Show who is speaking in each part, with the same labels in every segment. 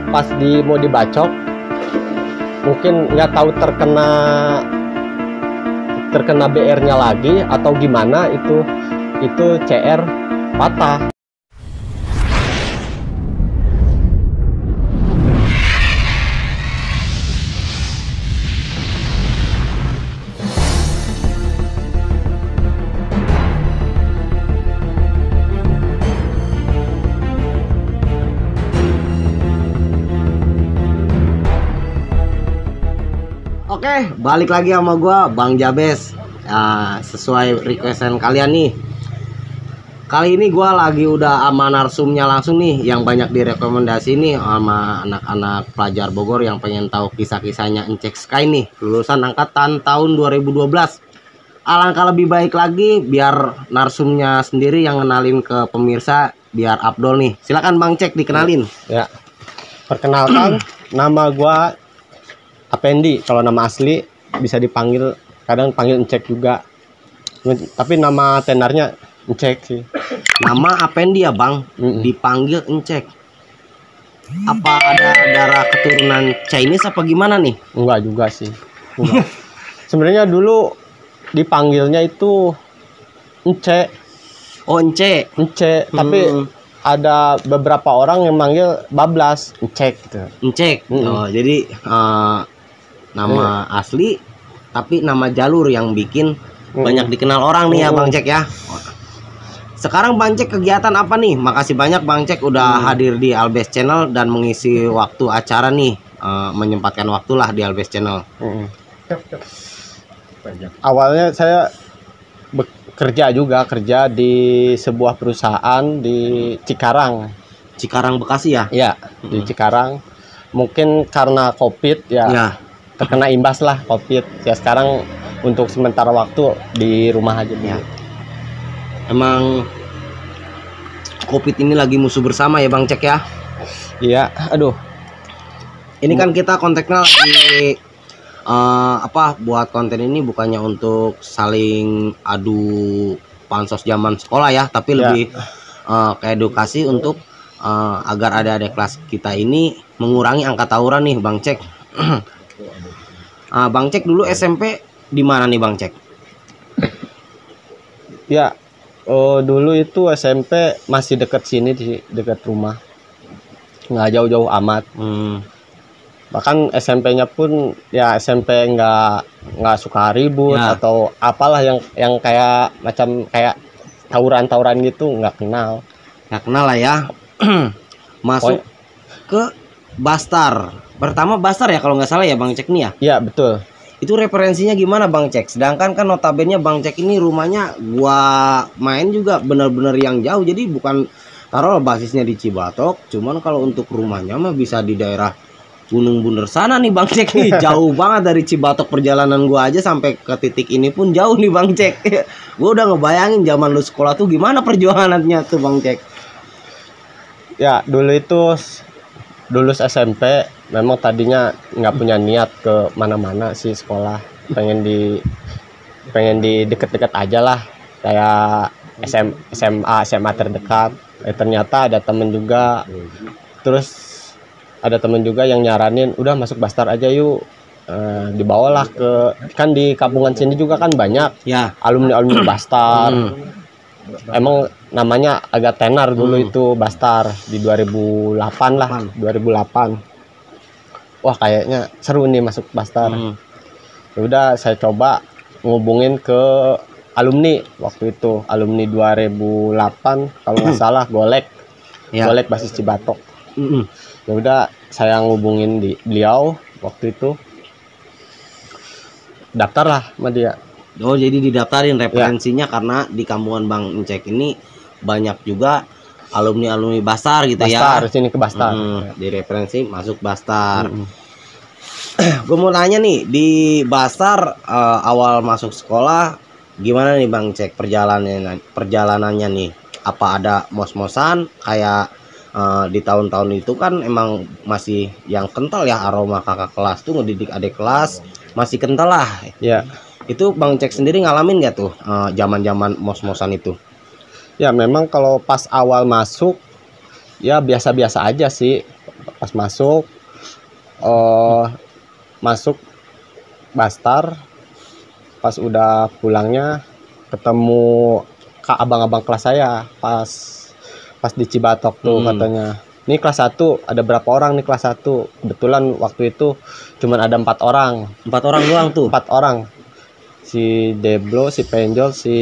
Speaker 1: pas mau dibacok mungkin nggak tahu terkena BR-nya lagi atau gimana, itu CR patah.
Speaker 2: Oke, balik lagi sama gua Bang Jabes. Sesuai requestan kalian nih. Kali ini gua lagi udah sama narsumnya langsung nih, yang banyak direkomendasi nih sama anak-anak pelajar Bogor yang pengen tahu kisah-kisahnya Encek Sky nih, lulusan angkatan tahun 2012. Alangkah lebih baik lagi biar narsumnya sendiri yang kenalin ke pemirsa biar Abdol nih. Silakan Bang Cek dikenalin.
Speaker 1: Ya, perkenalkan nama gua Apendi, kalau nama asli bisa dipanggil, kadang panggil Encek juga, tapi nama tenarnya Encek sih.
Speaker 2: Nama Apendi ya Bang, dipanggil Encek. Apa ada darah keturunan Chinese apa gimana nih?
Speaker 1: Enggak juga sih. Enggak. Sebenarnya dulu dipanggilnya itu Encek.
Speaker 2: Oh Encek.
Speaker 1: Encek, tapi ada beberapa orang yang manggil bablas Encek gitu.
Speaker 2: Encek. Oh, jadi nama asli tapi nama jalur yang bikin banyak dikenal orang nih ya Bang Cek ya. Sekarang Bang Cek kegiatan apa nih? Makasih banyak Bang Cek udah hadir di Albes Channel dan mengisi waktu acara nih, menyempatkan waktu lah di Albes Channel.
Speaker 1: Awalnya saya kerja di sebuah perusahaan di Cikarang.
Speaker 2: Cikarang Bekasi ya?
Speaker 1: Iya, di Cikarang. Mungkin karena COVID ya. Terkena imbas lah COVID. Ya sekarang untuk sementara waktu di rumah aja ya.
Speaker 2: Emang COVID ini lagi musuh bersama ya Bang Cek ya?
Speaker 1: Iya, aduh.
Speaker 2: Ini kan kita konteksnya lagi buat konten ini bukannya untuk saling adu pansos zaman sekolah ya, tapi lebih ke edukasi untuk agar adik-adik kelas kita ini mengurangi angka tawuran nih Bang Cek. Bang Cek dulu SMP di mana nih Bang Cek?
Speaker 1: Ya, dulu itu SMP masih dekat sini, di dekat rumah, nggak jauh-jauh amat. Bahkan SMP-nya pun ya SMP nggak suka ribut atau apalah yang kayak macam kayak tawuran gitu, nggak kenal
Speaker 2: lah ya. Masuk ke Bastar. Pertama Bastar ya kalau nggak salah ya Bang Cek nih ya?
Speaker 1: Iya betul.
Speaker 2: Itu referensinya gimana Bang Cek? Sedangkan kan notabene Bang Cek ini rumahnya gua main juga benar-benar yang jauh. Jadi bukan taruh basisnya di Cibatok, cuman kalau untuk rumahnya mah bisa di daerah Gunung Bunder sana nih Bang Cek nih. Jauh banget dari Cibatok, perjalanan gua aja sampai ke titik ini pun jauh nih Bang Cek. Gua udah ngebayangin zaman lu sekolah tuh gimana perjuangannya tuh Bang Cek.
Speaker 1: Ya dulu SMP memang tadinya nggak punya niat ke mana-mana sih sekolah, pengen di deket-deket aja lah, kayak SMA terdekat. Ternyata ada temen juga, terus ada temen juga yang nyaranin udah masuk Bastar aja yuk. Dibawalah kan di kampungan sini juga kan banyak ya alumni Bastar. Emang namanya agak tenar dulu itu Bastar di 2008 lah, 2008. Wah kayaknya seru nih masuk Bastar. Ya udah saya coba ngubungin ke alumni waktu itu, alumni 2008 kalau nggak salah, Golek basis Cibatok. Ya udah saya ngubungin beliau waktu itu, daftar lah sama dia.
Speaker 2: Oh jadi didaftarin referensinya karena di kampungan Bang Encek ini banyak juga alumni Bastar gitu
Speaker 1: Bastar,
Speaker 2: ya.
Speaker 1: Sini ke Bastar.
Speaker 2: Di referensi masuk Bastar. Gue mau nanya nih, di Bastar awal masuk sekolah gimana nih Bang Cek perjalanannya nih? Apa ada mos-mosan kayak di tahun-tahun itu kan emang masih yang kental ya, aroma kakak kelas tuh ngedidik adik kelas masih kental lah.
Speaker 1: Ya.
Speaker 2: Itu Bang Cek sendiri ngalamin gak tuh zaman-zaman mos-mosan itu?
Speaker 1: Ya memang kalau pas awal masuk ya biasa-biasa aja sih. pas masuk masuk Bastar, pas udah pulangnya ketemu abang-abang kelas saya pas di Cibatok tuh katanya, ini kelas 1 ada berapa orang nih kelas 1. Kebetulan waktu itu cuman ada 4 orang.
Speaker 2: 4 orang doang tuh.
Speaker 1: 4 orang. Si Deblo, si Penjol, si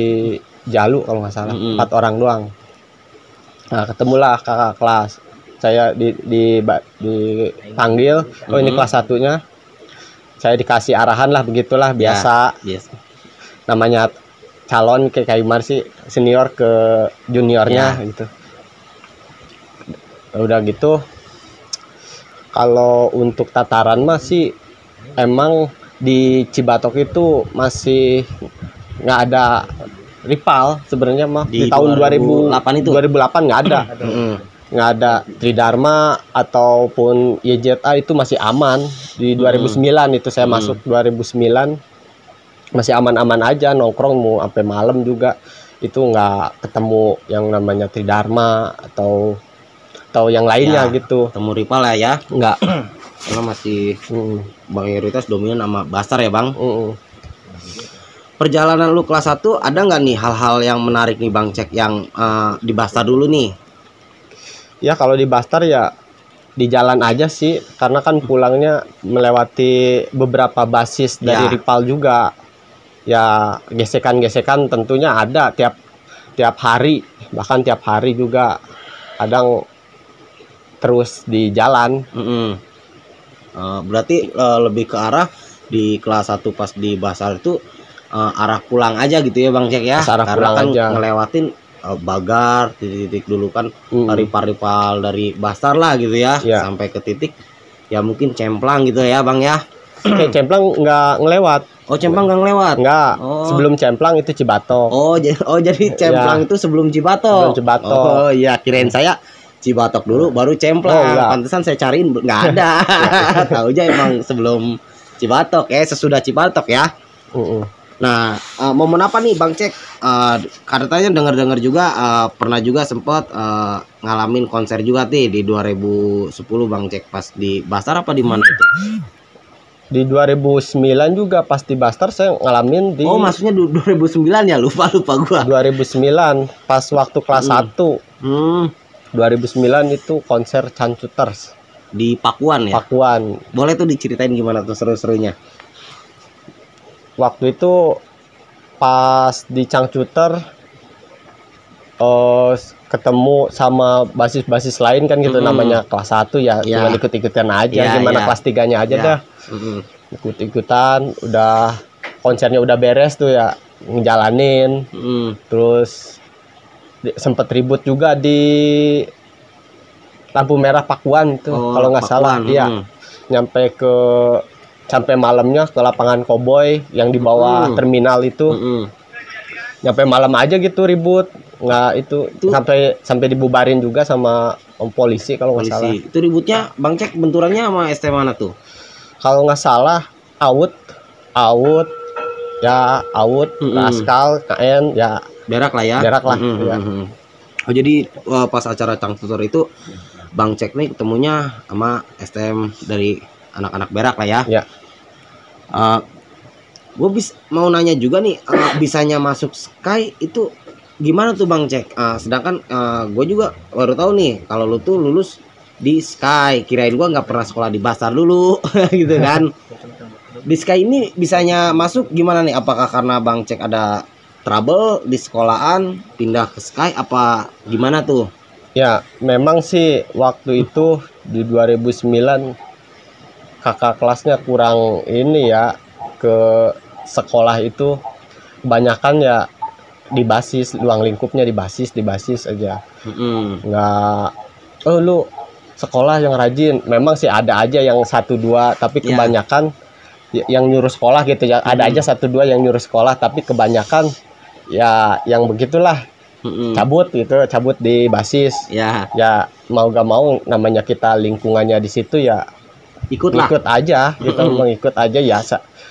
Speaker 1: Jalu kalau nggak salah. 4 orang doang. Nah, ketemulah kakak kelas. Saya dipanggil, oh ini kelas 1-nya. Saya dikasih arahan lah, begitulah biasa.
Speaker 2: Yes.
Speaker 1: Namanya calon kayak Kaimar sih, senior ke juniornya gitu. Udah gitu, kalau untuk tataran masih emang di Cibatok itu masih nggak ada rival sebenarnya mah di tahun
Speaker 2: 2008 itu.
Speaker 1: 2008 nggak ada. Nggak ada Tridharma ataupun YZA, itu masih aman. Di 2009 itu saya masuk 2009 masih aman-aman aja, nongkrong mau sampai malam juga itu nggak ketemu yang namanya Tridharma atau yang lainnya gitu.
Speaker 2: Ketemu rival lah ya.
Speaker 1: Nggak.
Speaker 2: Karena masih mayoritas dominan sama Bastar ya Bang. Perjalanan lu kelas 1 ada nggak nih hal-hal yang menarik nih Bang Cek yang di Bastar dulu nih?
Speaker 1: Ya kalau di Bastar ya di jalan aja sih, karena kan pulangnya melewati beberapa basis dari rival juga. Ya gesekan-gesekan tentunya ada tiap hari, bahkan tiap hari juga kadang terus di jalan.
Speaker 2: Berarti lebih ke arah di kelas 1 pas di Bastar itu arah pulang aja gitu ya Bang Cek ya.
Speaker 1: Arah
Speaker 2: karena
Speaker 1: pulang
Speaker 2: kan
Speaker 1: aja.
Speaker 2: ngelewatin Bagar titik-titik dulu kan rival-rival dari Bastar lah gitu ya. Sampai ke titik ya mungkin Cemplang gitu ya Bang ya.
Speaker 1: Cemplang nggak ngelewat.
Speaker 2: Oh Cemplang nggak ngelewat?
Speaker 1: Nggak. Sebelum Cemplang itu Cibatok.
Speaker 2: Jadi Cemplang itu sebelum Cibatok. Oh iya, kirain saya Cibatok dulu baru Cemplang. Pantesan saya cariin nggak ada. Tahu aja emang sebelum Cibatok sesudah Cibatok ya. Nah, momen apa nih Bang Cek? Katanya dengar-dengar juga pernah juga sempat ngalamin konser juga di 2010 Bang Cek, pas di Bastar apa di mana itu?
Speaker 1: Di 2009 juga pas di Bastar saya ngalamin di.
Speaker 2: Oh, maksudnya 2009 ya? Lupa gua.
Speaker 1: 2009 pas waktu kelas 1. 2009 itu konser Cancuters
Speaker 2: di Pakuan ya?
Speaker 1: Pakuan.
Speaker 2: Boleh tuh diceritain gimana tuh seru-serunya?
Speaker 1: Waktu itu pas di Cangcuter ketemu sama basis-basis lain kan gitu, namanya kelas 1 ya, cuma ikut-ikutan aja, gimana kelas 3-nya aja dah. Ikut-ikutan, udah konsernya udah beres tuh ya, ngejalanin. Terus sempet ribut juga di lampu merah Pakuan tuh, kalau nggak salah. Iya. Sampai malamnya ke lapangan Koboi yang di bawah terminal itu. Nyampe malam aja gitu ribut. Nggak itu sampai dibubarin juga sama polisi kalau nggak salah.
Speaker 2: Itu ributnya Bang Cek benturannya sama ST mana tuh?
Speaker 1: Kalau nggak salah Aut, Raskal, KN ya.
Speaker 2: Berak lah ya.
Speaker 1: Berak lah.
Speaker 2: Oh jadi pas acara Cangcuter itu Bang Cek nih ketemunya sama STM dari anak-anak berak lah ya. Gue mau nanya juga nih, bisanya masuk Sky itu gimana tuh Bang Cek? Sedangkan gue juga baru tahu nih kalau lu tuh lulus di Sky. Kirain gue nggak pernah sekolah di Bastar dulu gitu kan. Di Sky ini bisanya masuk gimana nih? Apakah karena Bang Cek ada trouble di sekolahan pindah ke Sky apa gimana tuh?
Speaker 1: Ya memang sih waktu itu di 2009 kakak kelasnya kurang ini ya, ke sekolah itu kebanyakan ya di basis, ruang lingkupnya di basis aja. Nggak, lu sekolah yang rajin. Memang sih ada aja yang 1-2, tapi kebanyakan yang nyuruh sekolah gitu ya. Ada aja 1-2 yang nyuruh sekolah, tapi kebanyakan ya yang begitulah. Cabut di basis. Ya mau gak mau namanya kita lingkungannya di situ ya ikut aja gitu. Mengikut aja ya,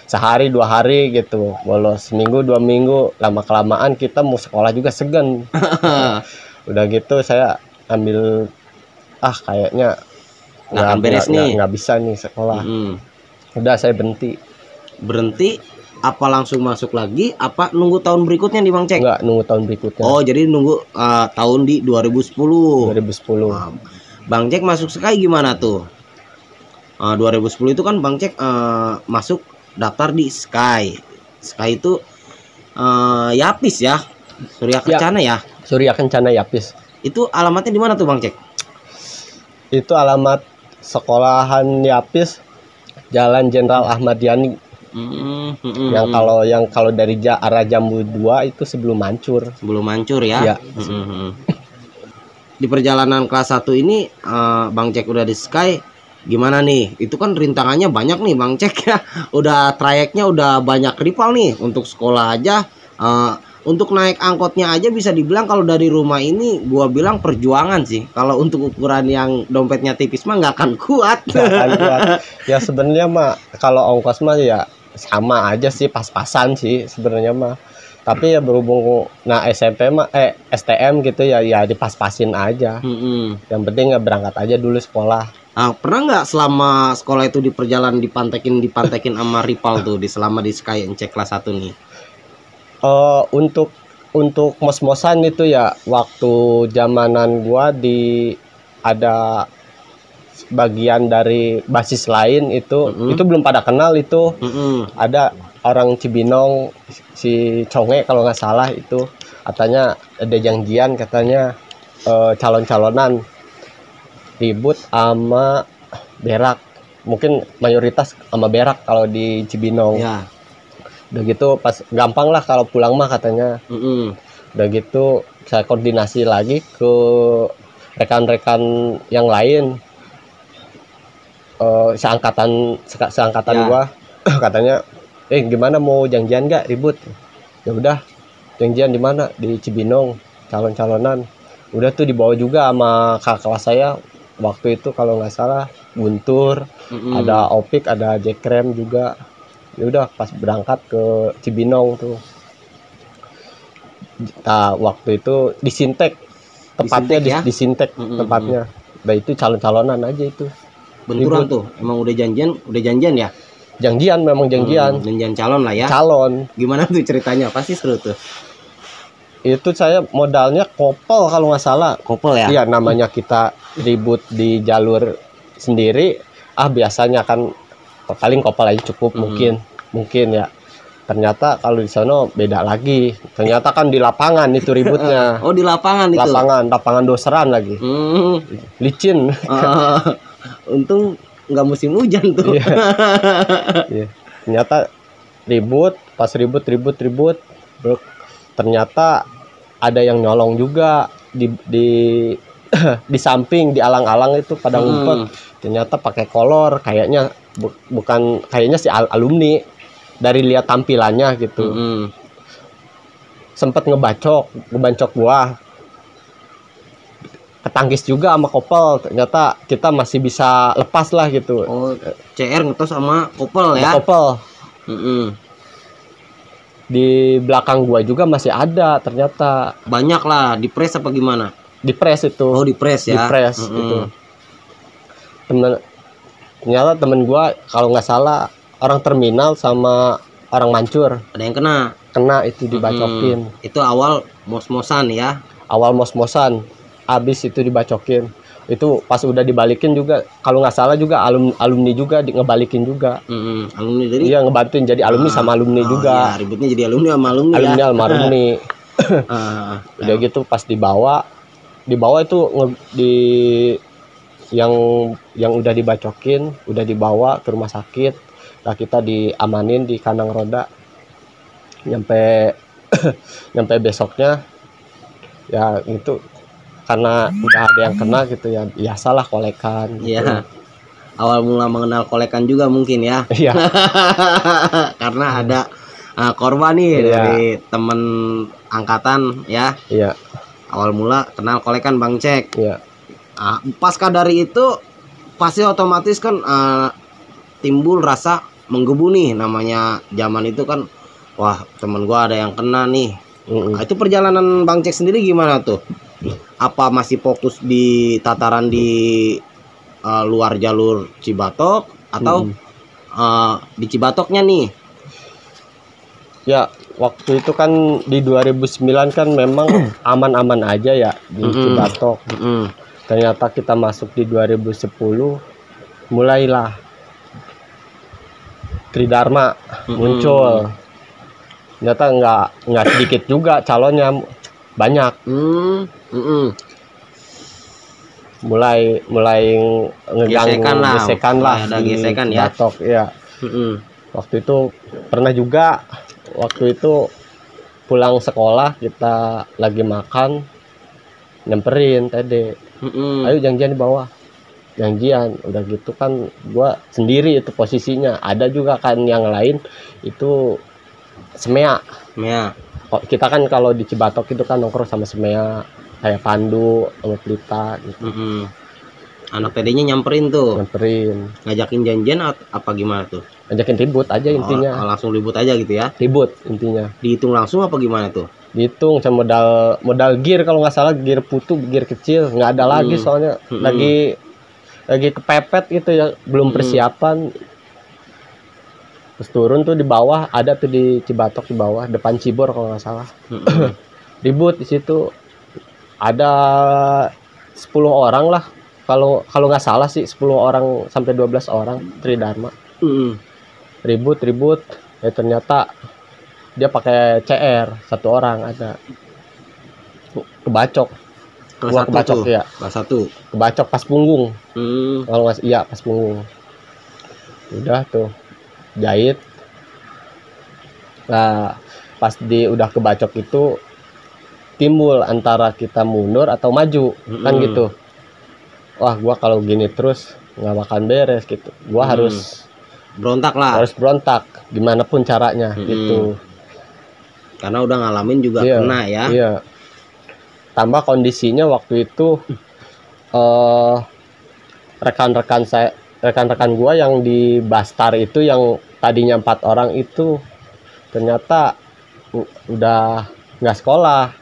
Speaker 1: sehari 2 hari gitu, bolos seminggu 2 minggu, lama kelamaan kita mau sekolah juga segen. Udah gitu saya ambil kayaknya
Speaker 2: nggak akan beres nih.
Speaker 1: Nggak bisa nih sekolah. Udah saya berhenti.
Speaker 2: Apa langsung masuk lagi? Apa nunggu tahun berikutnya nih Bang Cek?
Speaker 1: Nggak, nunggu tahun berikutnya.
Speaker 2: Oh, jadi nunggu tahun di 2010.
Speaker 1: 2010.
Speaker 2: Bang Cek masuk Sky gimana tuh? 2010 itu kan Bang Cek masuk daftar di Sky. Sky itu Yapis ya, Surya Kencana ya.
Speaker 1: Surya Kencana Yapis.
Speaker 2: Itu alamatnya di mana tuh Bang Cek?
Speaker 1: Itu alamat sekolahan Yapis, Jalan Jenderal Ahmad Yani. Yang kalau dari arah Jambu 2 itu sebelum Mancur.
Speaker 2: Sebelum Mancur ya. Di perjalanan kelas 1 ini Bang Cek udah di Sky. Gimana nih? Itu kan rintangannya banyak nih Bang Cek ya. Udah trayeknya udah banyak rival nih. Untuk sekolah aja, untuk naik angkotnya aja bisa dibilang kalau dari rumah ini gua bilang perjuangan sih. Kalau untuk ukuran yang dompetnya tipis mah nggak akan kuat.
Speaker 1: Ya sebenarnya mah kalau ongkos mah ya sama aja sih, pas-pasan sih sebenarnya mah. Tapi ya berhubung SMP mah STM gitu ya dipas-pasin aja. Yang penting ya berangkat aja dulu sekolah.
Speaker 2: Pernah nggak selama sekolah itu di perjalanan dipantekin sama rival tuh selama di Sky NC kelas 1 nih?
Speaker 1: Untuk mos-mosan itu ya waktu zamanan gua ada bagian dari basis lain itu belum pada kenal itu. Ada orang Cibinong, si Conge kalau nggak salah itu katanya ada janjian, katanya calon-calonan ribut sama berak, mungkin mayoritas sama berak kalau di Cibinong. Udah gitu pas gampang lah kalau pulang mah katanya. Udah gitu saya koordinasi lagi ke rekan-rekan yang lain, seangkatan gua. Katanya gimana, mau janjian nggak ribut? Ya udah, janjian di mana? Di Cibinong, calon-calonan. Udah tuh dibawa juga sama kakak kelas saya waktu itu kalau nggak salah Guntur, ada Opik, ada Jekrem juga. Ya udah pas berangkat ke Cibinong tuh. Waktu itu di Sintek tepatnya, di Sintek tempatnya. Nah itu calon-calonan aja itu.
Speaker 2: Benturan tuh, emang udah janjian ya?
Speaker 1: Janjian, memang janjian.
Speaker 2: Janjian calon lah ya.
Speaker 1: Calon.
Speaker 2: Gimana tuh ceritanya? Pasti seru tuh.
Speaker 1: Itu saya modalnya kopel kalau nggak salah.
Speaker 2: Kopel ya?
Speaker 1: Iya, namanya kita ribut di jalur sendiri. Biasanya kan paling kopel aja cukup, mungkin ya. Ternyata kalau di sana beda lagi. Ternyata kan di lapangan itu ributnya.
Speaker 2: Oh, di lapangan itu.
Speaker 1: Lapangan doseran lagi. Licin.
Speaker 2: Untung nggak musim hujan tuh.
Speaker 1: Iya. Ternyata ribut, pas ribut. Ternyata ada yang nyolong juga di di samping, di alang-alang itu pada ngumpet. Ternyata pakai kolor, kayaknya bukan, kayaknya si alumni dari lihat tampilannya gitu. Sempet ngebacok gua. Ketangkis juga sama kopel, ternyata kita masih bisa lepas lah gitu.
Speaker 2: Oh, CR ngetos sama kopel ya?
Speaker 1: Kopel. Di belakang gua juga masih ada ternyata.
Speaker 2: Banyak lah, di press apa gimana?
Speaker 1: Di press itu.
Speaker 2: Oh, di press ya?
Speaker 1: Di press itu. Ternyata temen gua kalau nggak salah orang terminal sama orang Mancur.
Speaker 2: Ada yang kena?
Speaker 1: Kena itu, dibacokin.
Speaker 2: Itu awal mos-mosan ya?
Speaker 1: Awal mos-mosan. Abis itu dibacokin. Itu pas udah dibalikin juga, kalau nggak salah juga alumni juga ngebalikin juga.
Speaker 2: Alumni dari?
Speaker 1: Iya, ngebantuin jadi alumni sama alumni juga.
Speaker 2: Iya, ributnya jadi alumni sama alumni.
Speaker 1: Alumni
Speaker 2: ya?
Speaker 1: sama alumni. Udah gitu pas dibawa itu yang udah dibacokin, udah dibawa ke rumah sakit. Nah, kita diamanin di kandang roda. Nyampe besoknya ya itu, karena udah ada yang kena gitu ya, biasalah kolekan gitu.
Speaker 2: Iya. Awal mula mengenal kolekan juga mungkin ya.
Speaker 1: Iya.
Speaker 2: Karena ada korban nih dari temen angkatan ya.
Speaker 1: Iya.
Speaker 2: Awal mula kenal kolekan Bang Cek.
Speaker 1: Iya.
Speaker 2: Pasca dari itu pasti otomatis kan timbul rasa menggebu nih, namanya zaman itu kan, wah temen gua ada yang kena nih. Itu perjalanan Bang Cek sendiri gimana tuh? Apa masih fokus di tataran di luar jalur Cibatok atau di Cibatoknya nih?
Speaker 1: Ya, waktu itu kan di 2009 kan memang aman-aman aja ya di Cibatok. Ternyata kita masuk di 2010, mulailah Tridharma muncul. Ternyata nggak sedikit juga calonnya, banyak. Mulai gesekan lah
Speaker 2: ada
Speaker 1: di
Speaker 2: gesekan ya.
Speaker 1: Cibatok ya. Waktu itu pernah juga, waktu itu pulang sekolah kita lagi makan, nyamperin Tede, ayo janjian di bawah. Janjian, udah gitu kan gua sendiri itu posisinya, ada juga kan yang lain itu semea. Kita kan kalau di Cibatok itu kan nongkrong sama semea, kayak Pandu sama Pelita gitu.
Speaker 2: Anak TD-nya nyamperin tuh, ngajakin janjian apa gimana tuh?
Speaker 1: Ngajakin ribut aja intinya.
Speaker 2: Langsung ribut aja gitu ya?
Speaker 1: Ribut intinya.
Speaker 2: Dihitung langsung apa gimana tuh?
Speaker 1: Dihitung sama modal gear, kalau nggak salah gear putu, gear kecil nggak ada lagi soalnya lagi kepepet gitu ya, belum persiapan. Terus turun tuh di bawah, ada tuh di Cibatok di bawah depan Cibor kalau nggak salah. Ribut di situ, ada 10 orang lah, kalau nggak salah sih 10 orang sampai 12 orang Tridharma. Ribut ya, ternyata dia pakai CR, 1 orang ada kebacok.
Speaker 2: Kelas 1
Speaker 1: kebacok
Speaker 2: tuh.
Speaker 1: Ya,
Speaker 2: kelas 1
Speaker 1: kebacok pas punggung. Kalau nggak, iya pas punggung. Udah tuh jahit. Nah, pas udah kebacok itu timbul antara kita mundur atau maju, kan gitu. Wah, gua kalau gini terus nggak makan beres gitu. Gua harus
Speaker 2: berontak lah.
Speaker 1: Harus berontak gimana pun caranya gitu.
Speaker 2: Karena udah ngalamin juga kena ya.
Speaker 1: Iya. Tambah kondisinya waktu itu rekan-rekan gua yang di Bastar itu, yang tadinya 4 orang itu ternyata udah nggak sekolah.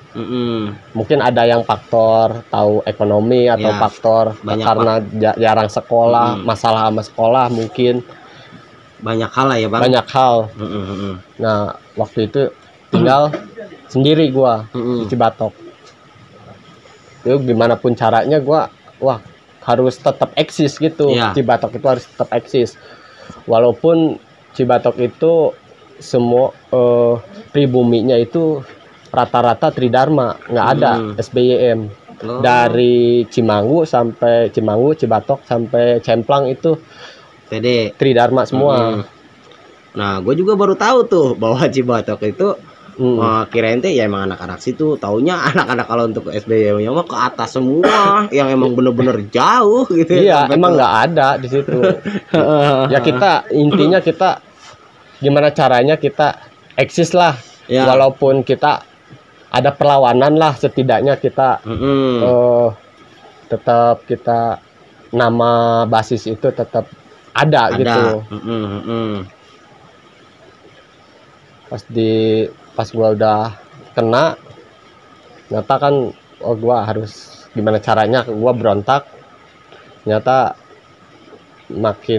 Speaker 1: Mungkin ada yang faktor tahu ekonomi atau faktor karena jarang sekolah, masalah sama sekolah mungkin.
Speaker 2: Banyak hal lah ya Bang.
Speaker 1: Banyak hal. Nah, waktu itu tinggal sendiri gua di Cibatok. Itu gimana pun caranya gua harus tetap eksis gitu. Cibatok itu harus tetap eksis. Walaupun Cibatok itu semua pribuminya itu rata-rata Tridharma, nggak ada SBYM. Dari Cimanggu, Cibatok sampai Cemplang itu
Speaker 2: TD
Speaker 1: Tridharma semua.
Speaker 2: Nah, gue juga baru tahu tuh bahwa Cibatok itu kirain teh ya emang anak-anak situ, taunya anak-anak kalau untuk SBY-nya mah ke atas semua, yang emang bener-bener jauh gitu.
Speaker 1: Iya, emang nggak ada di situ. Ya intinya kita gimana caranya kita eksis lah, walaupun kita ada perlawanan lah, setidaknya kita tetap kita nama basis itu tetap ada. Gitu. Pas gua udah kena, ternyata kan gua harus gimana caranya, gua berontak. Ternyata makin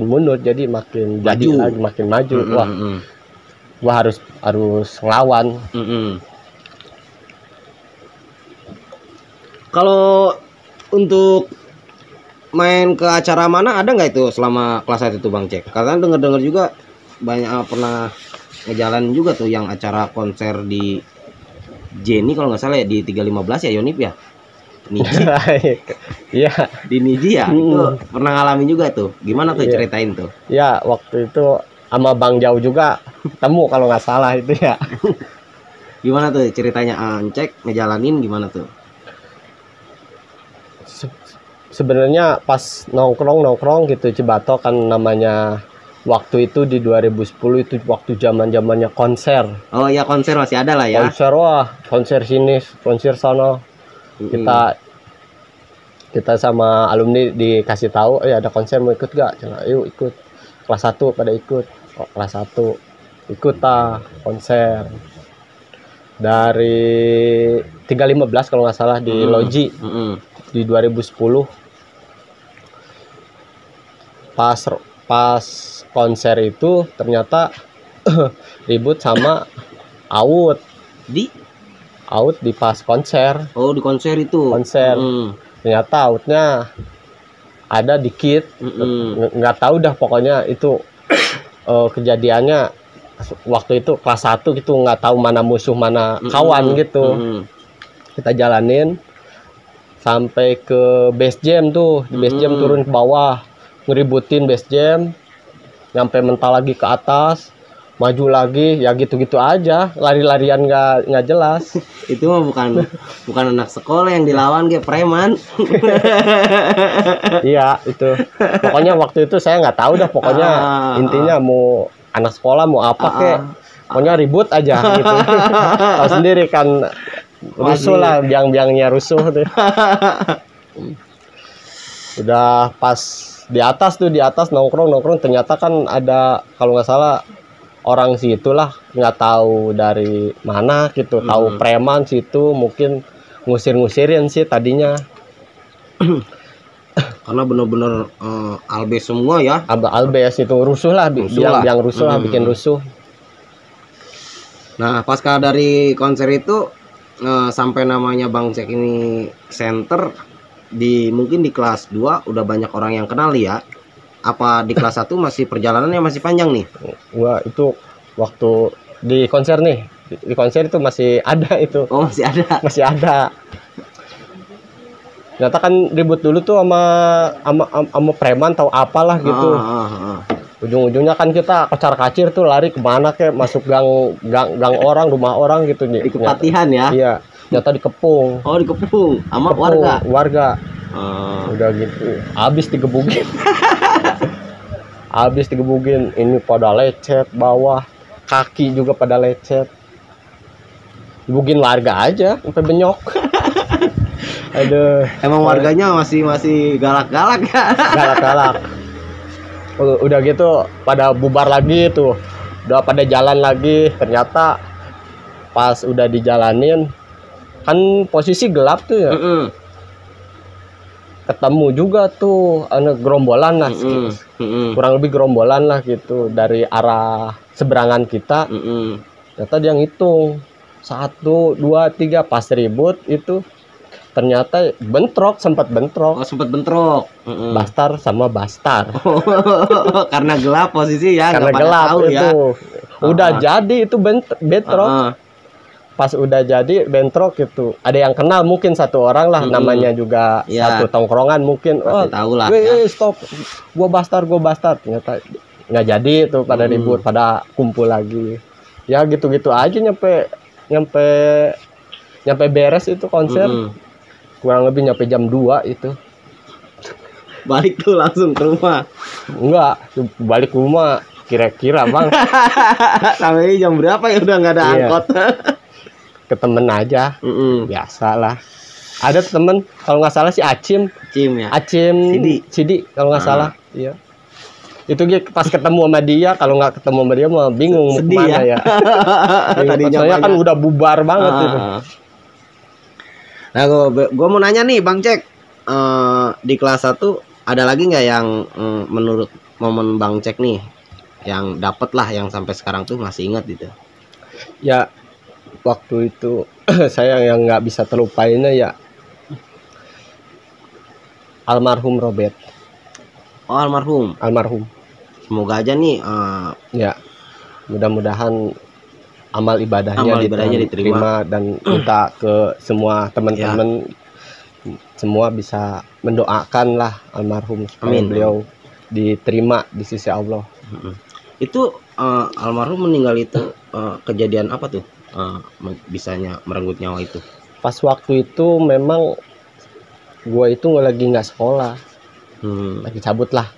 Speaker 1: mundur, jadi makin maju. Wah, gua harus ngelawan.
Speaker 2: Kalau untuk main ke acara mana ada nggak itu selama kelas 1 itu Bang Cek? Karena denger juga banyak pernah ngejalan juga tuh yang acara konser di Jenny kalau nggak salah ya, di 315 ya Yonip ya. Niji.
Speaker 1: Iya.
Speaker 2: Di Niji ya. Itu pernah ngalamin juga tuh. Gimana tuh ceritain tuh?
Speaker 1: Ya, waktu itu sama Bang Jau juga ketemu kalau nggak salah itu ya.
Speaker 2: Gimana tuh ceritanya Cek ngejalanin gimana tuh?
Speaker 1: Sebenarnya pas nongkrong gitu Cibatok kan namanya, waktu itu di 2010 itu waktu zamannya konser.
Speaker 2: Oh ya, konser masih ada lah ya.
Speaker 1: Konser sini, konser sana. Kita sama alumni dikasih tahu, ada konser, mau ikut gak? Ayo ikut. Kelas 1 pada ikut. Kelas 1 ikut konser. Dari 315 kalau nggak salah di Loji. Di 2010 pas pas konser itu ternyata ribut sama Out
Speaker 2: Di
Speaker 1: di pas konser.
Speaker 2: Oh, di konser itu.
Speaker 1: Konser. Ternyata outnya ada dikit. Nggak tahu dah pokoknya itu kejadiannya waktu itu kelas 1 gitu, nggak tahu mana musuh mana kawan gitu. Kita jalanin sampai ke base jam tuh, di base jam turun ke bawah, ngeributin base jam, nyampe mental lagi ke atas, maju lagi, ya gitu-gitu aja, lari-larian nggak jelas.
Speaker 2: Itu mah bukan anak sekolah yang dilawan kayak preman.
Speaker 1: Iya itu, pokoknya waktu itu saya nggak tahu dah, pokoknya intinya mau anak sekolah mau apa kek, pokoknya ribut aja gitu. Tahu sendiri kan, rusuh lah, biang-biangnya rusuh tuh. Udah pas di atas nongkrong ternyata kan ada, kalau nggak salah orang situ lah, nggak tahu dari mana gitu, tahu preman situ, mungkin ngusir-ngusirin sih tadinya.
Speaker 2: Karena bener-bener albes semua ya.
Speaker 1: Albes itu rusuh lah, biang rusuh lah, bikin rusuh.
Speaker 2: Nah, pasca dari konser itu sampai namanya Bang Jack ini center, mungkin di kelas 2 udah banyak orang yang kenal ya. Apa di kelas 1 masih perjalanannya masih panjang nih?
Speaker 1: Wah, itu waktu di konser nih. Di konser itu masih ada itu.
Speaker 2: Oh, masih ada.
Speaker 1: Masih ada. Ternyata kan ribut dulu tuh sama preman tahu apalah gitu. Ujung-ujungnya kan kita kocar-kacir tuh, lari kemana kek, masuk gang orang, rumah orang gitu.
Speaker 2: Di Kepatihan ya?
Speaker 1: Iya. Ternyata dikepung.
Speaker 2: Oh, dikepung sama
Speaker 1: warga. Udah gitu, habis digebugin. Ini pada lecet bawah, kaki juga pada lecet. Digebugin warga aja sampai benyok. Aduh,
Speaker 2: emang warganya masih galak-galak ya.
Speaker 1: Galak-galak. Udah gitu pada bubar lagi tuh. Udah pada jalan lagi. Ternyata pas udah dijalanin kan posisi gelap tuh ya. Ketemu juga tuh gerombolan lah, kurang lebih gerombolan lah gitu dari arah seberangan kita. Ternyata dia ngitung 1, 2, 3, pas ribut itu ternyata sempat bentrok.
Speaker 2: Oh, sempat bentrok.
Speaker 1: Bastar sama Bastar.
Speaker 2: Karena gelap posisi ya.
Speaker 1: Karena gelap tahu itu ya. Udah jadi itu bentrok. Pas udah jadi bentrok gitu, ada yang kenal mungkin satu orang lah, namanya juga satu tongkrongan mungkin.
Speaker 2: Tahu lah.
Speaker 1: Stop, gua Bastar. Ternyata nggak jadi itu, pada ribut, pada kumpul lagi. Ya gitu-gitu aja nyampe beres itu konser. Kurang lebih nyampe jam 2 itu.
Speaker 2: Balik tuh langsung ke rumah?
Speaker 1: Enggak, balik ke rumah kira-kira Bang.
Speaker 2: Sampai jam berapa ya udah nggak ada angkot?
Speaker 1: Ke temen aja, biasa lah. Ada temen kalau nggak salah si Acim ya. Acim Sidi kalau nggak salah. Iya. Itu pas ketemu sama dia, kalau nggak ketemu sama dia mah bingung mau kemana ya. Soalnya kan udah bubar banget itu.
Speaker 2: Nah, gue mau nanya nih Bang Cek, di kelas 1 ada lagi nggak yang menurut momen Bang Cek nih yang dapet lah, yang sampai sekarang tuh masih ingat gitu?
Speaker 1: Ya waktu itu saya yang nggak bisa terlupainnya ya almarhum Robert.
Speaker 2: Oh, almarhum. Semoga aja nih
Speaker 1: ya, mudah-mudahan amal ibadahnya diterima dan minta ke semua teman-teman semua bisa mendoakan lah almarhum supaya beliau diterima di sisi Allah.
Speaker 2: Itu almarhum meninggal itu kejadian apa tuh? Bisanya merenggut nyawa itu?
Speaker 1: Pas waktu itu memang gue itu lagi nggak sekolah, lagi cabut lah.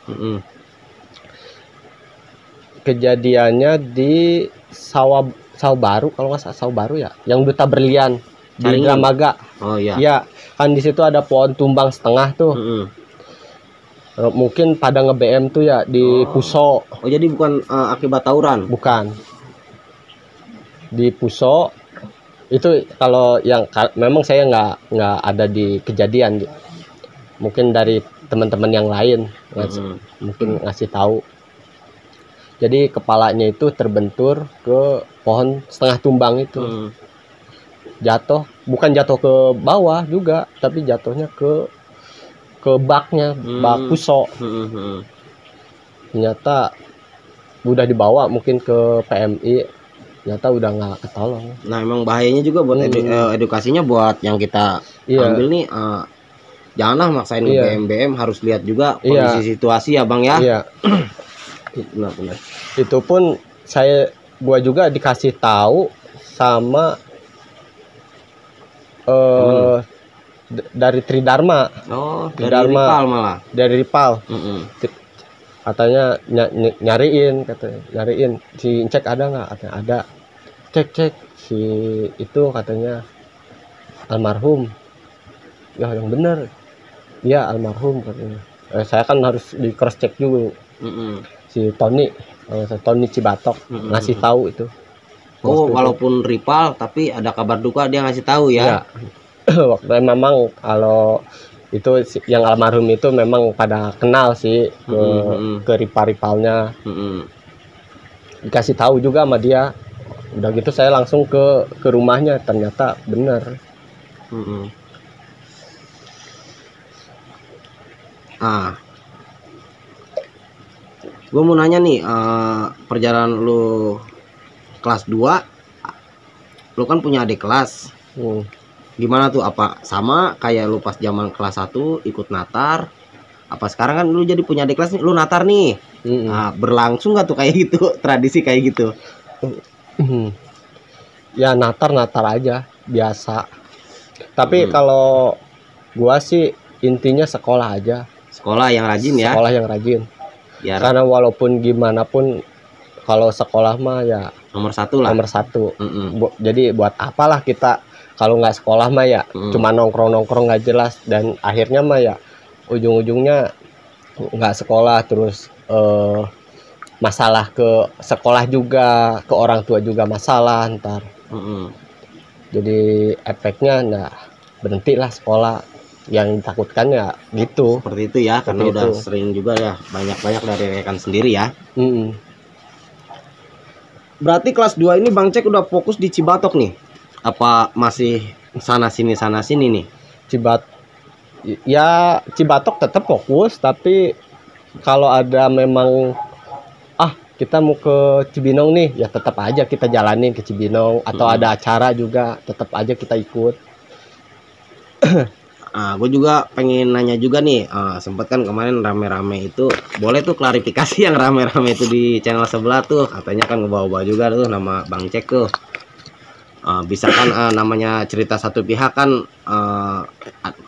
Speaker 1: Kejadiannya di sawah baru, kalau nggak sawah baru ya, yang Duta Berlian di Dramaga.
Speaker 2: Oh iya.
Speaker 1: Ya kan di situ ada pohon tumbang setengah tuh. Mungkin pada nge-BM tuh ya di Puso.
Speaker 2: Oh jadi bukan akibat tawuran?
Speaker 1: Bukan. Di Puso itu, kalau yang memang saya nggak ada di kejadian. Mungkin dari teman-teman yang lain mungkin ngasih tahu. Jadi kepalanya itu terbentur ke pohon setengah tumbang itu. Jatuh, bukan jatuh ke bawah juga, tapi jatuhnya ke baknya, bak puso. Ternyata udah dibawa mungkin ke PMI, ternyata udah nggak ketolong.
Speaker 2: Nah, emang bahayanya juga buat edukasinya buat yang kita ambil nih, janganlah maksain BM harus lihat juga kondisi situasi ya Bang ya.
Speaker 1: Iya.
Speaker 2: Benar.
Speaker 1: Itu pun gua juga dikasih tahu sama dari Tridharma.
Speaker 2: Dari Ripal malah.
Speaker 1: Dari Ripal. Katanya nyariin si cek ada nggak? Katanya ada. Cek si itu katanya almarhum. Ya yang benar. Iya almarhum katanya. Saya kan harus di cross check dulu. Si Tony Cibatok ngasih tahu itu.
Speaker 2: Walaupun Ripal tapi ada kabar duka dia ngasih tahu ya.
Speaker 1: Waktu memang kalau itu yang almarhum itu memang pada kenal sih ke Ripalnya. Dikasih tahu juga sama dia. Udah gitu saya langsung ke rumahnya, ternyata benar.
Speaker 2: Gue mau nanya nih, perjalanan lu kelas 2, lu kan punya adik kelas. Gimana tuh, apa sama kayak lu pas zaman kelas 1 ikut natar? Apa sekarang kan lu jadi punya adik kelas nih, lu natar nih. Nah, berlangsung gak tuh kayak gitu, tradisi kayak gitu?
Speaker 1: Ya natar aja, biasa. Tapi kalau gua sih intinya sekolah aja.
Speaker 2: Sekolah yang rajin ya?
Speaker 1: Sekolah yang rajin. Karena walaupun gimana pun kalau sekolah mah ya
Speaker 2: nomor 1 lah.
Speaker 1: Nomor 1. Jadi buat apalah kita kalau nggak sekolah mah ya cuma nongkrong nggak jelas, dan akhirnya mah ya ujung-ujungnya nggak sekolah terus, masalah ke sekolah juga, ke orang tua juga masalah ntar. Jadi efeknya nah berhentilah sekolah, yang ditakutkan ya gitu.
Speaker 2: Seperti itu ya, karena udah sering juga ya banyak dari rekan sendiri ya. Berarti kelas 2 ini Bang Cek udah fokus di Cibatok nih? Apa masih sana sini nih?
Speaker 1: Cibatok tetap fokus, tapi kalau ada memang kita mau ke Cibinong nih, ya tetap aja kita jalanin ke Cibinong, atau ada acara juga tetap aja kita ikut.
Speaker 2: Gue juga pengen nanya juga nih, sempet kan kemarin rame-rame itu, boleh tuh klarifikasi yang rame-rame itu di channel sebelah tuh, katanya kan ngebawa-bawa juga tuh nama Bang Cek tuh. Bisa kan namanya cerita satu pihak kan,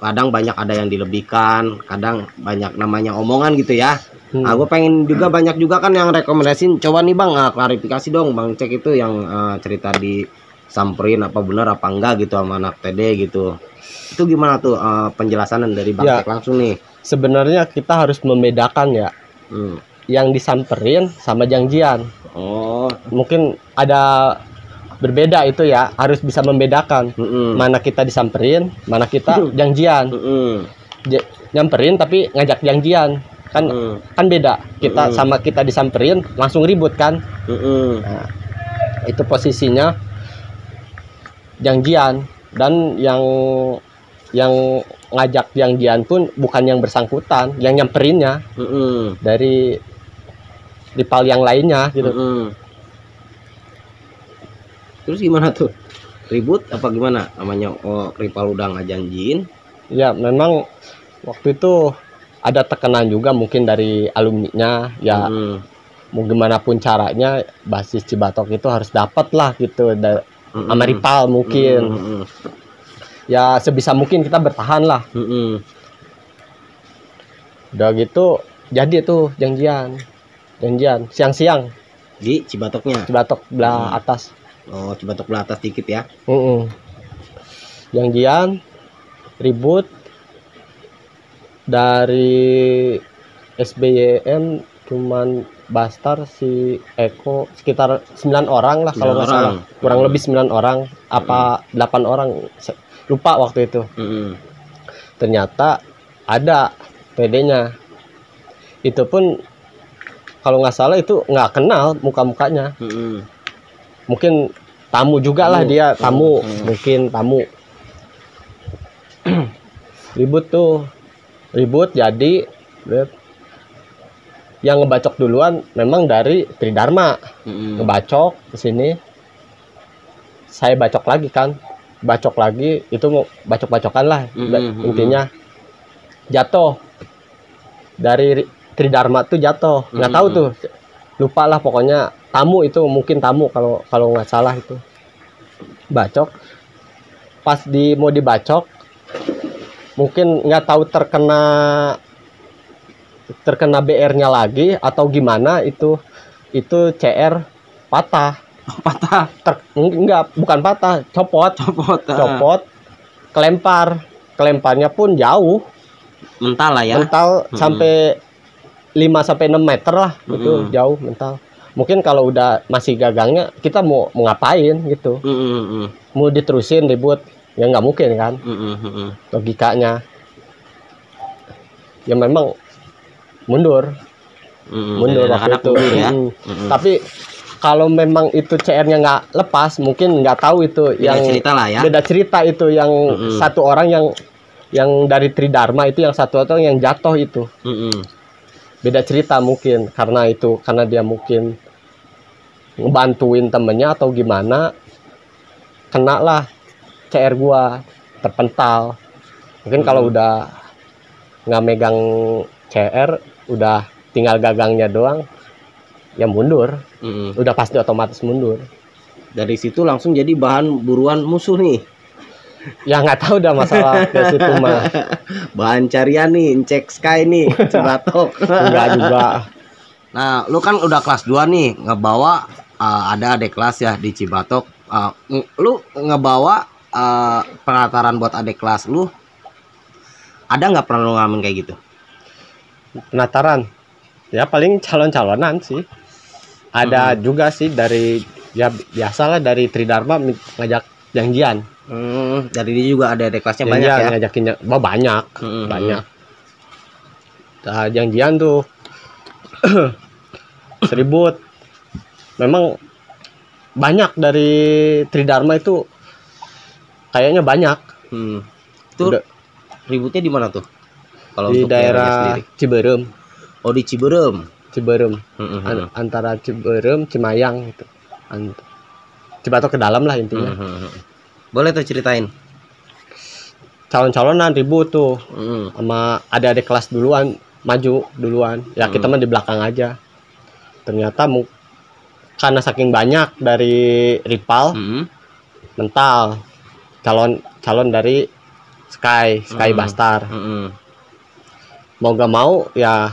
Speaker 2: kadang banyak ada yang dilebihkan, kadang banyak namanya omongan gitu ya. Gue pengen juga banyak juga kan yang rekomendasiin, coba nih Bang, klarifikasi dong Bang Cek itu yang cerita disamperin apa benar apa enggak gitu sama anak TD gitu. Itu gimana tuh penjelasan dari Bang Cek langsung nih?
Speaker 1: Sebenarnya kita harus membedakan ya, yang disamperin sama janjian. Mungkin ada berbeda itu ya, harus bisa membedakan mana kita disamperin, mana kita janjian. Nyamperin tapi ngajak janjian kan beda. Kita sama kita disamperin langsung ribut kan. Nah, itu posisinya janjian, dan yang ngajak janjian pun bukan yang bersangkutan, yang nyamperinnya dari Ripal yang lainnya gitu.
Speaker 2: Terus gimana tuh? Ribut apa gimana? Namanya Ripal udah ngajanjiin.
Speaker 1: Ya memang waktu itu ada tekanan juga mungkin dari alumninya ya. Mau gimana pun caranya basis Cibatok itu harus dapat lah gitu sama Ripal mungkin. Ya sebisa mungkin kita bertahan lah. Udah gitu jadi tuh janjian siang-siang
Speaker 2: di Cibatoknya.
Speaker 1: Cibatok belah atas.
Speaker 2: Cibatok belah atas dikit ya.
Speaker 1: Janjian ribut dari SBYM cuman Bastar si Eko sekitar 9 orang lah kalau nggak salah, kurang lebih 9 orang apa 8 orang lupa waktu itu. Ternyata ada PD-nya. Itu pun kalau nggak salah itu nggak kenal muka-mukanya. Mungkin tamu juga lah dia, tamu. Mungkin tamu. Ribut jadi yang ngebacok duluan memang dari Tridharma. Ngebacok ke sini. Saya bacok lagi kan. Bacok lagi itu mau bacok-bacokan lah intinya. Jatuh. Dari Tridharma tuh jatuh, nggak tahu tuh, lupa lah pokoknya tamu itu mungkin tamu kalau nggak salah itu bacok. Pas mau dibacok mungkin nggak tahu terkena BR-nya lagi atau gimana itu CR patah. Bukan patah, copot, kelemparnya pun jauh.
Speaker 2: Mental lah ya.
Speaker 1: Mental sampai 5-6 meter lah, itu jauh mental. Mungkin kalau udah masih gagangnya kita mau ngapain gitu. Mau diterusin ribut ya nggak mungkin kan. Logikanya ya memang mundur waktu itu.
Speaker 2: Ya.
Speaker 1: Tapi kalau memang itu CR-nya nggak lepas, mungkin nggak tahu itu
Speaker 2: beda
Speaker 1: yang
Speaker 2: cerita lah ya.
Speaker 1: Beda cerita itu yang satu orang yang dari Tridharma itu, yang satu orang yang jatuh itu. Beda cerita mungkin karena dia mungkin ngebantuin temennya atau gimana, kena lah CR gua terpental. Mungkin kalau udah nggak megang CR, udah tinggal gagangnya doang, ya mundur. Udah pasti otomatis mundur.
Speaker 2: Dari situ langsung jadi bahan buruan musuh nih.
Speaker 1: Ya nggak tahu dah masalah ke situ mah.
Speaker 2: Bahan carian nih, cek Sky nih, Cibatok.
Speaker 1: Enggak juga.
Speaker 2: Nah, lu kan udah kelas 2 nih, ngebawa ada adik kelas ya di Cibatok. Lu ngebawa penataran buat adik kelas lu. Ada nggak pernah lu ngalamin kayak gitu?
Speaker 1: Penataran? Ya paling calon-calonan sih. Ada juga sih dari, ya biasalah dari Tridharma ngajak janjian.
Speaker 2: Dari dia juga ada kelasnya banyak ya.
Speaker 1: Ngajakinnya banyak. Banyak. Nah, janjian tuh seribut. Memang banyak dari Tridharma itu kayaknya banyak.
Speaker 2: Itu ributnya di mana tuh? Kalau
Speaker 1: di daerah Ciberem.
Speaker 2: Oh, di Ciberem.
Speaker 1: Antara Ciberem, Cimayang gitu. Cibatok ke dalam lah intinya.
Speaker 2: Boleh tuh ceritain.
Speaker 1: Calon-calonan ribut tuh sama adik-adik kelas duluan, maju duluan. Ya kita mah di belakang aja. Ternyata karena saking banyak dari rival, mental calon dari Sky Bastar. Mau gak mau ya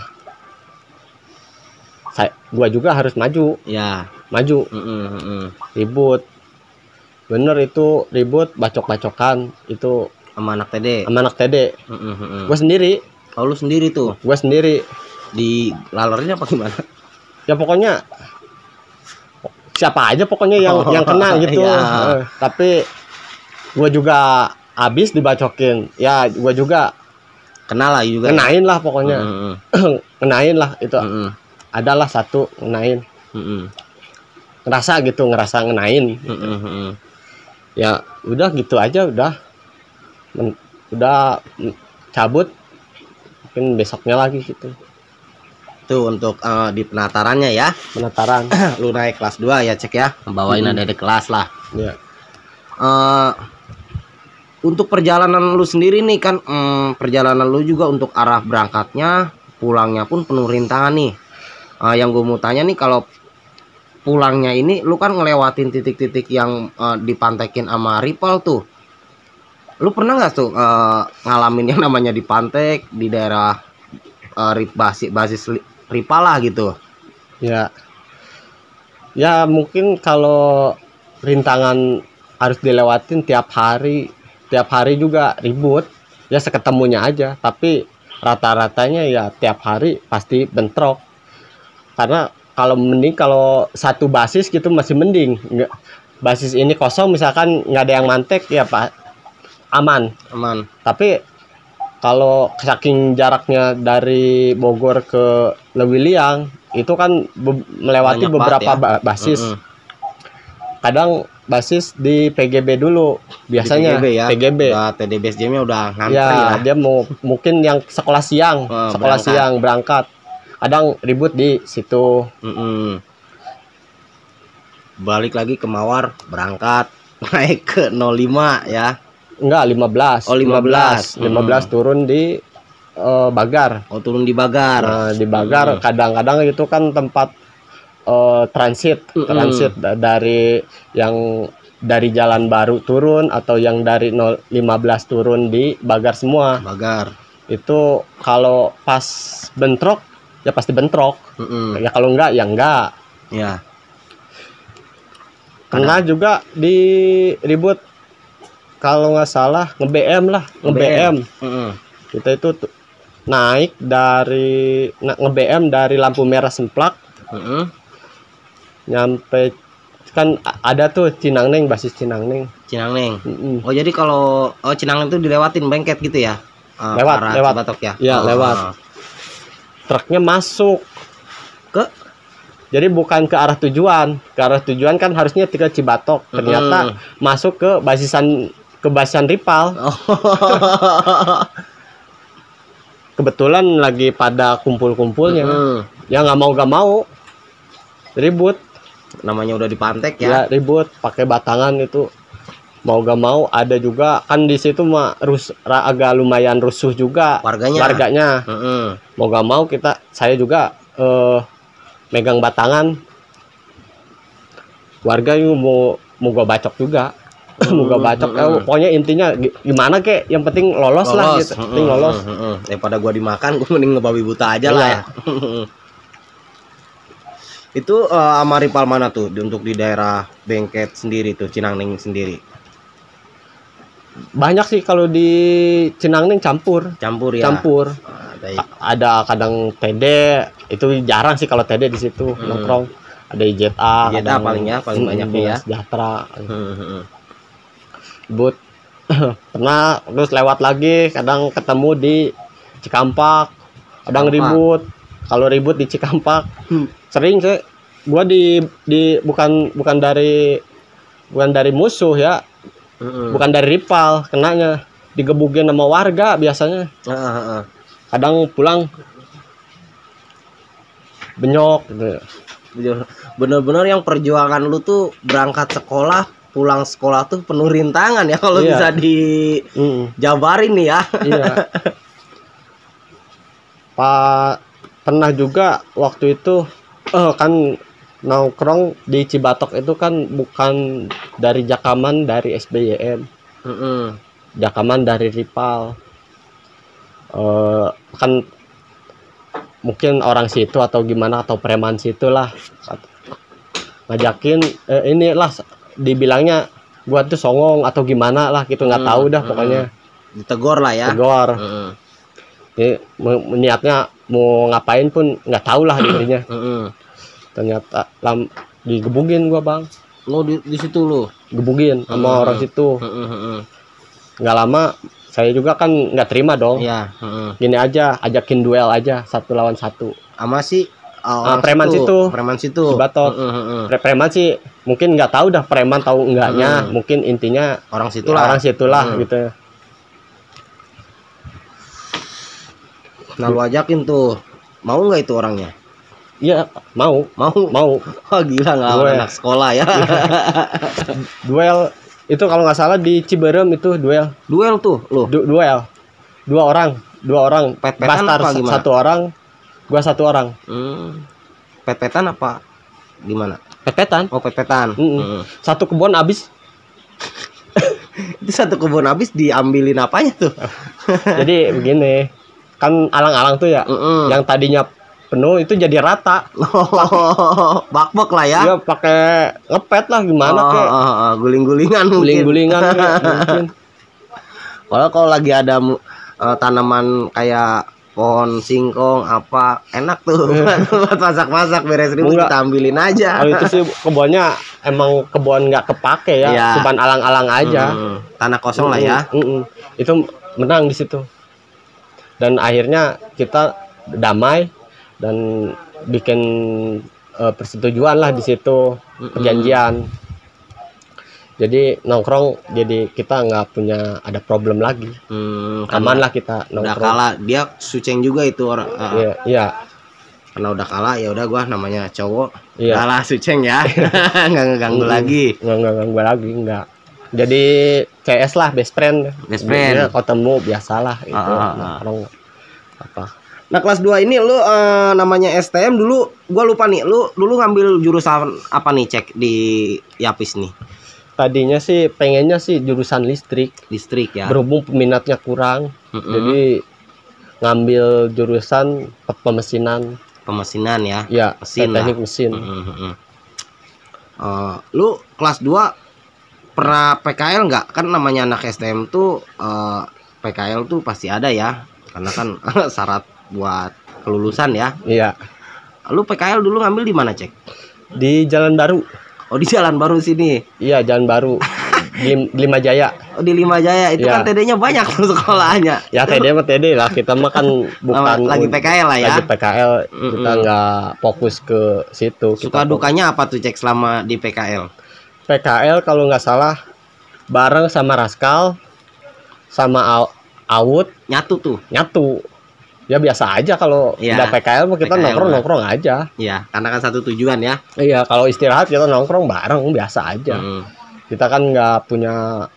Speaker 1: gua juga harus maju. Ya, maju. Ribut. Bener itu ribut, bacok-bacokan itu
Speaker 2: sama anak TD.
Speaker 1: Gue sendiri.
Speaker 2: Oh, lu sendiri tuh?
Speaker 1: Gue sendiri.
Speaker 2: Di lalernya apa gimana?
Speaker 1: Ya pokoknya siapa aja pokoknya yang kena gitu.
Speaker 2: Iya.
Speaker 1: Tapi gue juga habis dibacokin. Ya gue juga
Speaker 2: kena lah juga.
Speaker 1: Kenain lah pokoknya. Kenain lah itu. Adalah satu kenain. Ngerasa ngenain. Ya udah gitu aja, udah cabut, mungkin besoknya lagi gitu.
Speaker 2: Tuh untuk di penatarannya ya.
Speaker 1: Penataran.
Speaker 2: Lu naik kelas 2 ya, cek ya, bawain adik kelas lah.
Speaker 1: Ya.
Speaker 2: Untuk perjalanan lu sendiri nih kan, perjalanan lu juga untuk arah berangkatnya, pulangnya pun penuh rintangan nih. Yang gue mau tanya nih, kalau pulangnya ini lu kan ngelewatin titik-titik yang dipantekin sama rival tuh. Lu pernah nggak tuh ngalamin yang namanya dipantek di daerah basis rival lah gitu?
Speaker 1: Ya. Ya mungkin kalau rintangan harus dilewatin tiap hari juga ribut. Ya seketemunya aja, tapi rata-ratanya ya tiap hari pasti bentrok. Karena kalau satu basis gitu masih mending. Nggak, basis ini kosong misalkan nggak ada yang mantek ya Pak, aman.
Speaker 2: Tapi
Speaker 1: kalau saking jaraknya dari Bogor ke Lewiliang itu kan melewati
Speaker 2: Banyak
Speaker 1: beberapa
Speaker 2: banget ya.
Speaker 1: basis. Kadang basis di PGB dulu biasanya.
Speaker 2: Di PGB ya.
Speaker 1: PGB.
Speaker 2: Udah TDBSJ-nya udah ngantri
Speaker 1: Ya,
Speaker 2: lah.
Speaker 1: dia mau mungkin yang sekolah siang, sekolah
Speaker 2: Berangkat.
Speaker 1: siang berangkat. Kadang ribut di situ.
Speaker 2: Balik lagi ke Mawar, berangkat naik ke 05 ya.
Speaker 1: Enggak, 15.
Speaker 2: Oh, 15.
Speaker 1: 15 turun di Bagar.
Speaker 2: Oh, turun di Bagar.
Speaker 1: Nah, di Bagar kadang-kadang itu kan tempat transit dari yang dari Jalan Baru turun atau yang dari 15 turun di Bagar semua.
Speaker 2: Bagar.
Speaker 1: Itu kalau pas bentrok ya pasti bentrok. Ya kalau enggak ya enggak.
Speaker 2: Ya.
Speaker 1: Pernah juga di ribut kalau nggak salah nge-BM lah, nge-BM. Kita itu naik dari nge-BM dari lampu merah Semplak. Nyampe kan ada tuh Cinangneng, basis Cinangneng.
Speaker 2: Cinangneng. Oh, jadi kalau Cinangneng itu dilewatin Bengket gitu ya?
Speaker 1: Lewat
Speaker 2: Cibatok ya?
Speaker 1: Iya, lewat. Truknya masuk
Speaker 2: Ke?
Speaker 1: jadi bukan ke arah tujuan. Ke arah tujuan kan harusnya ke Cibatok. Ternyata masuk ke basisan Ripal. Kebetulan lagi pada kumpul-kumpulnya. Ya nggak mau ribut.
Speaker 2: Namanya udah dipantek
Speaker 1: Ya
Speaker 2: ya.
Speaker 1: ribut pakai batangan itu. Mau gak mau ada juga kan di situ mah agak lumayan rusuh juga warganya. Mau gak mau saya juga megang batangan. Warga itu mau gua bacok juga. Mau gua bacok. Pokoknya intinya gimana kek, yang penting lolos lah gitu. Penting lolos.
Speaker 2: Daripada gua dimakan, gua mending ngebabi buta aja lah ya. Itu sama Ripal mana tuh untuk di daerah Bengket sendiri tuh, Cinangneng sendiri?
Speaker 1: Banyak sih kalau di Cinangneng campur
Speaker 2: ya.
Speaker 1: Campur.
Speaker 2: Baik.
Speaker 1: Ada kadang TD, itu jarang sih kalau TD di situ nongkrong. Ada IJA
Speaker 2: paling banyaknya ya.
Speaker 1: Sejahtera. But pernah terus lewat lagi, kadang ketemu di Cikampak. Kadang ribut. Kalau ribut di Cikampak sering sih gua bukan dari musuh ya. Bukan dari Ripal, kenanya digebukin sama warga biasanya. Kadang pulang benyok gitu.
Speaker 2: Bener-bener yang perjuangan lu tuh berangkat sekolah, pulang sekolah tuh penuh rintangan ya kalau bisa dijabarin nih ya.
Speaker 1: Iya. Pernah juga waktu itu kan nongkrong di Cibatok itu kan bukan dari Jakaman, dari SBYM. Jakaman dari Ripal. Kan mungkin orang situ atau gimana, atau preman situ lah ngajakin inilah, dibilangnya gua tuh songong atau gimana lah gitu, nggak tahu dah pokoknya.
Speaker 2: Ditegor lah ya.
Speaker 1: Tegor. Jadi niatnya mau ngapain pun nggak tahu lah intinya. Ternyata digebukin gua, Bang.
Speaker 2: Lo di situ lu
Speaker 1: Gebukin sama orang situ. Nggak lama saya juga kan nggak terima dong.
Speaker 2: Iya.
Speaker 1: Gini aja, ajakin duel aja 1 lawan 1
Speaker 2: Sama si
Speaker 1: preman situ.
Speaker 2: Preman situ.
Speaker 1: Cibatok. Preman sih mungkin nggak tahu dah preman tahu enggaknya. Mungkin intinya
Speaker 2: Orang situlah.
Speaker 1: Orang situlah gitu.
Speaker 2: Nah, lu ajakin tuh. Mau nggak itu orangnya?
Speaker 1: Iya, mau.
Speaker 2: Oh, gila nggak anak sekolah ya.
Speaker 1: Duel itu kalau nggak salah di Ciberem itu duel.
Speaker 2: Duel tuh lu.
Speaker 1: Duel. Dua orang.
Speaker 2: Pet-petan
Speaker 1: Bastar
Speaker 2: apa gimana?
Speaker 1: 1 orang, gua 1 orang.
Speaker 2: Pet-petan apa gimana?
Speaker 1: Pet-petan.
Speaker 2: Oh, pet-petan.
Speaker 1: Satu kebun habis.
Speaker 2: Itu satu kebun habis diambilin apanya tuh?
Speaker 1: Jadi begini, kan alang-alang tuh ya, yang tadinya penuh itu jadi rata.
Speaker 2: Bak-bak lah ya.
Speaker 1: Iya, pakai ngepet lah gimana kek.
Speaker 2: Guling-gulingan mungkin.
Speaker 1: Guling-gulingan mungkin.
Speaker 2: Kalau lagi ada tanaman kayak pohon singkong apa enak tuh buat masak-masak, beres ribut kita ambilin aja.
Speaker 1: Kalau itu sih kebunnya emang kebun nggak kepake ya, cuman alang-alang aja.
Speaker 2: Tanah kosong lah ya.
Speaker 1: Itu menang di situ. dan akhirnya kita damai dan bikin persetujuan lah di situ, perjanjian. Jadi nongkrong, jadi kita nggak punya ada problem lagi. Aman lah kita nongkrong.
Speaker 2: Udah kalah, dia Suceng juga itu orang.
Speaker 1: Iya, iya.
Speaker 2: Karena udah kalah ya udah gua namanya cowok.
Speaker 1: Iya.
Speaker 2: Kalah Suceng ya. Nggak ngeganggu lagi.
Speaker 1: Nggak ganggu lagi, nggak. Jadi CS lah, best friend.
Speaker 2: Best friend.
Speaker 1: Dia ketemu biasalah itu nongkrong apa.
Speaker 2: Nah kelas 2 ini lu namanya STM dulu, gua lupa nih, lu dulu ngambil jurusan apa nih cek di Yapis nih?
Speaker 1: Tadinya sih pengennya sih jurusan listrik
Speaker 2: ya.
Speaker 1: berhubung peminatnya kurang, jadi ngambil jurusan pemesinan
Speaker 2: ya, mesin
Speaker 1: teknik
Speaker 2: lah.
Speaker 1: mesin.
Speaker 2: Lu kelas 2 pernah PKL nggak? Kan namanya anak STM tuh PKL tuh pasti ada ya, karena kan syarat buat kelulusan ya.
Speaker 1: Iya.
Speaker 2: Lu PKL dulu ngambil di mana cek?
Speaker 1: Di Jalan Baru.
Speaker 2: Oh di Jalan Baru sini.
Speaker 1: Iya, Jalan Baru. Di Lima Jaya.
Speaker 2: Oh di Lima Jaya itu kan TD-nya banyak sekolahnya.
Speaker 1: Ya TD mah TD lah, kita mah kan bukan
Speaker 2: lagi PKL lah ya.
Speaker 1: Lagi PKL, kita nggak fokus ke situ.
Speaker 2: Suka dukanya apa tuh cek selama di PKL?
Speaker 1: PKL kalau nggak salah bareng sama Raskal sama Awut
Speaker 2: nyatu.
Speaker 1: Ya biasa aja kalau udah PKL mah kita nongkrong aja.
Speaker 2: Iya, karena kan satu tujuan ya.
Speaker 1: Iya, kalau istirahat kita nongkrong bareng biasa aja. Kita kan nggak punya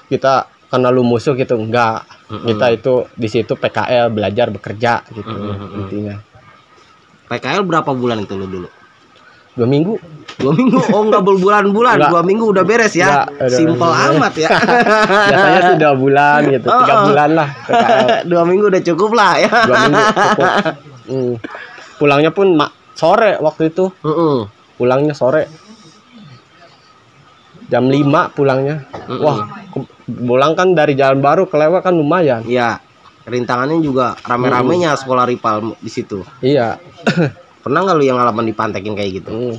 Speaker 1: kita karena lu musuh gitu, enggak. Kita itu di situ PKL belajar bekerja gitu intinya.
Speaker 2: PKL berapa bulan itu lu dulu?
Speaker 1: 2 minggu.
Speaker 2: 2 minggu? Oh enggak berbulan-bulan, 2 minggu udah beres ya. Simpel amat ya.
Speaker 1: Biasanya sih 2 bulan gitu, 3 bulan lah PKL.
Speaker 2: 2 minggu udah cukup lah ya.
Speaker 1: 2 minggu cukup. Pulangnya pun sore waktu itu. Pulangnya sore. Jam 5 pulangnya. Wah, pulang kan dari Jalan Baru ke Lewa kan lumayan.
Speaker 2: Iya. Rintangannya juga rame-ramenya sekolah rival di situ.
Speaker 1: Iya.
Speaker 2: Pernah nggak lu yang ngalamin dipantekin kayak gitu?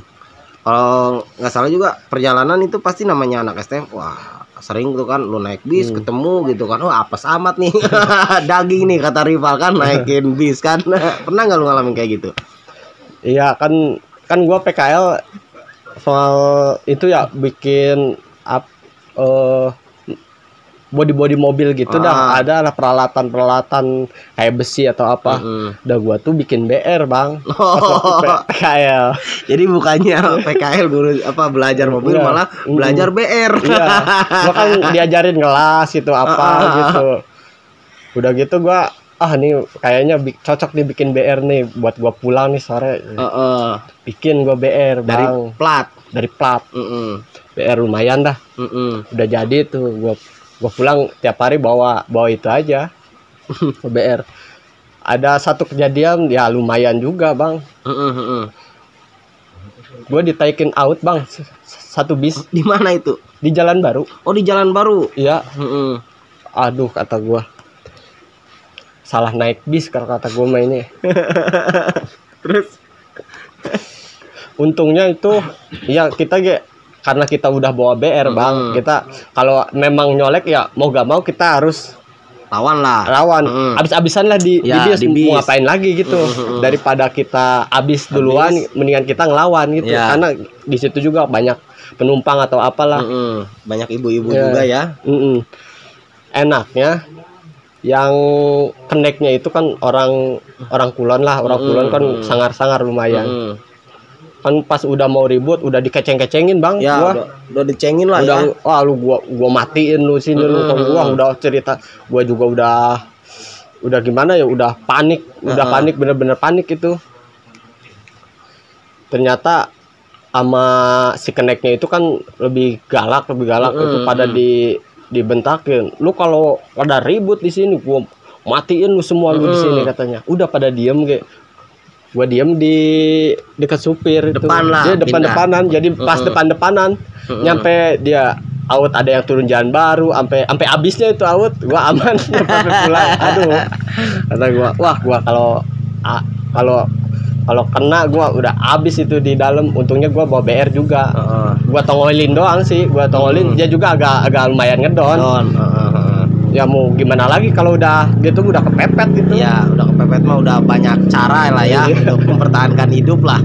Speaker 2: Kalau nggak salah juga perjalanan itu pasti namanya anak STM. Wah sering tuh kan lu naik bis ketemu gitu kan. Oh apes amat nih. Daging nih kata rival kan naikin bis kan. Pernah nggak lu ngalamin kayak gitu?
Speaker 1: Iya kan gua PKL soal itu ya bikin body mobil gitu dah, ada lah peralatan kayak besi atau apa. Udah gua tuh bikin BR bang. PKL.
Speaker 2: Jadi bukannya PKL guru belajar mobil malah belajar BR.
Speaker 1: Iya. Gua kan diajarin ngelas itu apa gitu. Udah gitu gua nih kayaknya cocok dibikin BR nih buat gua pulang nih sore. Bikin gua BR bang. Dari plat. BR lumayan dah. Udah jadi tuh gua pulang tiap hari bawa itu aja. BR. Ada satu kejadian ya lumayan juga bang. Gua ditaikin out bang, satu bis.
Speaker 2: Di mana itu?
Speaker 1: Di Jalan Baru.
Speaker 2: Oh di Jalan Baru.
Speaker 1: Iya. Aduh kata gua, salah naik bis kata gua mah ini.
Speaker 2: Terus
Speaker 1: untungnya itu ya kita karena kita udah bawa BR bang, kita kalau memang nyolek ya mau gak mau kita harus
Speaker 2: lawan.
Speaker 1: Abis-abisan lah di bis. Mau ngapain lagi gitu. Daripada kita abis duluan, mendingan kita ngelawan gitu. Karena di situ juga banyak penumpang atau apalah.
Speaker 2: Banyak ibu-ibu juga ya.
Speaker 1: Enaknya yang keneknya itu kan orang Kulon lah. Orang Kulon kan sangar-sangar lumayan. Kan pas udah mau ribut udah dikeceng-kecengin bang.
Speaker 2: Ya udah dicengin lah
Speaker 1: ya. Wah lu gua matiin lu sini lu. Gua udah cerita, gua juga udah gimana ya, udah panik, panik, bener-bener panik itu. Ternyata sama si keneknya itu kan lebih galak itu pada dibentakin. Lu kalau pada ribut di sini gua matiin lu semua lu di sini katanya. Udah pada diem kayak. Gua diem di dekat supir
Speaker 2: depan
Speaker 1: itu.
Speaker 2: Lah,
Speaker 1: dia depan-depanan. Jadi pas depan-depanan nyampe dia out, ada yang turun Jalan Baru sampai abisnya itu out, gua aman sampai pulang. Aduh. Kata gua, wah gua kalau kena gua udah abis itu di dalam. Untungnya gua bawa BR juga. Gua tongolin doang sih, dia juga agak lumayan ngedon. Ya mau gimana lagi kalau udah gitu udah kepepet gitu.
Speaker 2: Ya udah kepepet mah udah banyak cara lah ya
Speaker 1: Iya.
Speaker 2: untuk mempertahankan hidup lah.